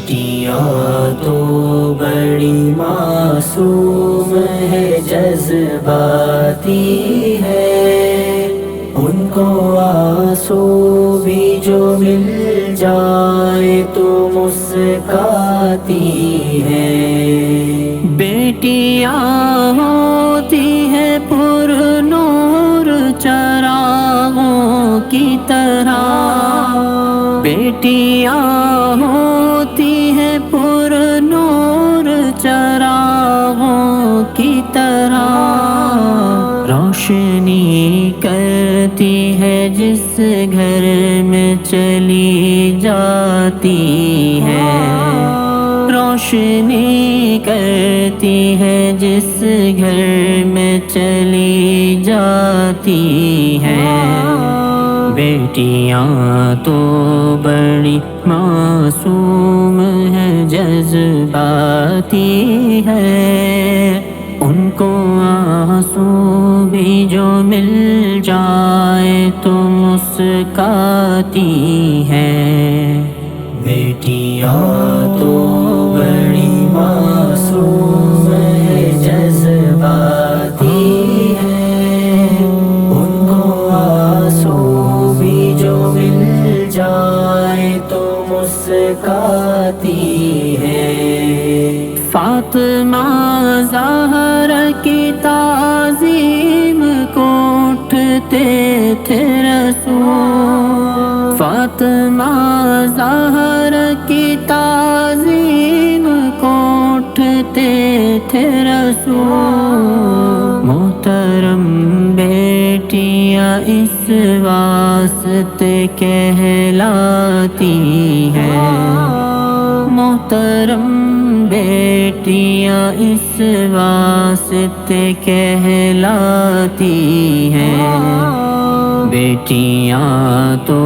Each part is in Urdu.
بیٹیاں تو بڑی معصوم ہے، جذباتی ہے، ان کو آنسو بھی جو مل جائے تو مسکاتی ہے۔ بیٹیاں ہوتی ہے پر نور چراغوں کی طرح، بیٹیاں ہوتی ہے پر نور چراغوں کی طرح، روشنی کرتی ہے جس گھر میں چلی جاتی ہے، روشنی کرتی ہے جس گھر میں چلی جاتی ہے۔ بیٹیاں تو بڑی معصوم ہے، جذباتی ہے، ان کو آنسو بھی جو مل جائے تو مسکاتی ہے۔ بیٹیاں تو بڑی معصوم ہے، جذباتی ہے، ان کو آنسو بھی جو مل جائے تو مسکاتی ہے۔ فاطمہ زہرا کی تعظیم کو اٹھتے تھے رسول، فاطمہ زہرا کی تعظیم کو اٹھتے تھے رسول، محترم بیٹیاں اس واسطے کہلاتی ہیں، محترم بیٹیاں اس واسطے کہلاتی ہیں۔ بیٹیاں تو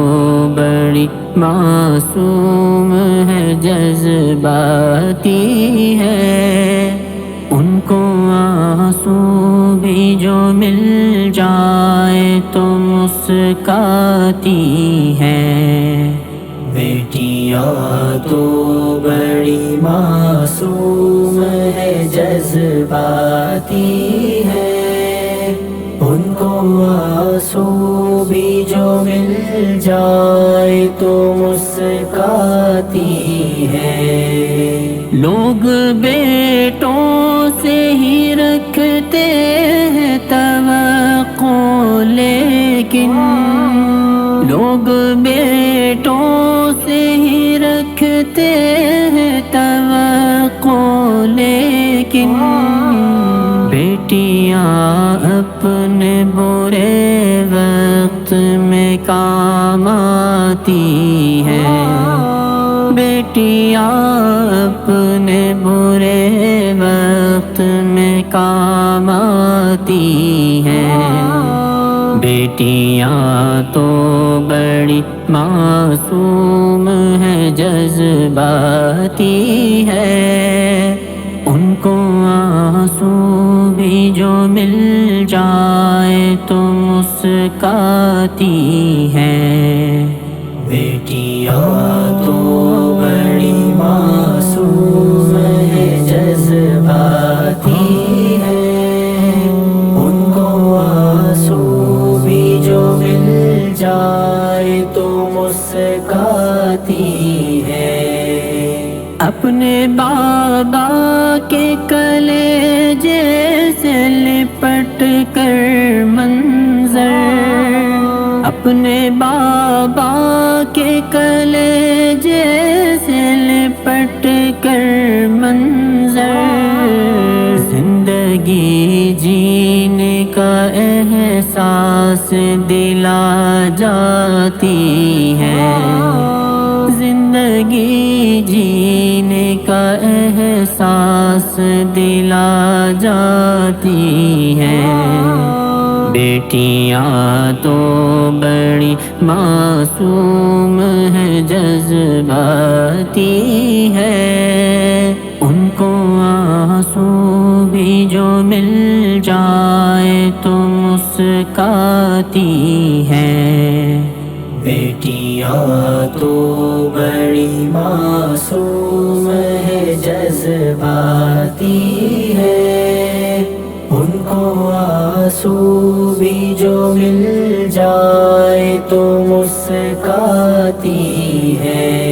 بڑی معصوم ہے، جذباتی ہے، ان کو آنسو بھی جو مل جائے تو مسکاتی ہے۔ بیٹیاں تو بڑی معصوم ہے، جذباتی ہے، ان کو آنسو بھی جو مل جائے تو مسکاتی ہے۔ لوگ بیٹوں سے ہی رکھتے ہیں توقع، لیکن لوگ بیٹوں سے ہی رکھتے ہیں توقع، لیکن بیٹیاں اپنے برے وقت میں کام آتی ہیں، بیٹیاں اپنے برے وقت میں کام آتی ہیں۔ بیٹیاں تو بڑی معصوم ہے، جذباتی ہے، ان کو آنسو بھی جو مل جائے تو مسکاتی ہے۔ بیٹیاں تو بڑی معصوم ہے، جذباتی ہے، ان کو آنسو بھی جو مل جائے تو مسکاتی ہے۔ اپنے بابا کے کلیجے سے لپٹ کر منظر، اپنے بابا کے کلیجے سے لپٹ کر منظر، زندگی جینے کا احساس دلا جاتی ہے، زندگی جینے کا احساس دلا جاتی ہے۔ بیٹیاں تو بڑی معصوم ہے، جذباتی ہے، ان کو آنسو بھی جو مل جائے تو مسکاتی ہے۔ بیٹیاں دنیا تو بڑی معصوم ہے، جذباتی ہے، ان کو آنسو بھی جو مل جائے تو مسکاتی ہے۔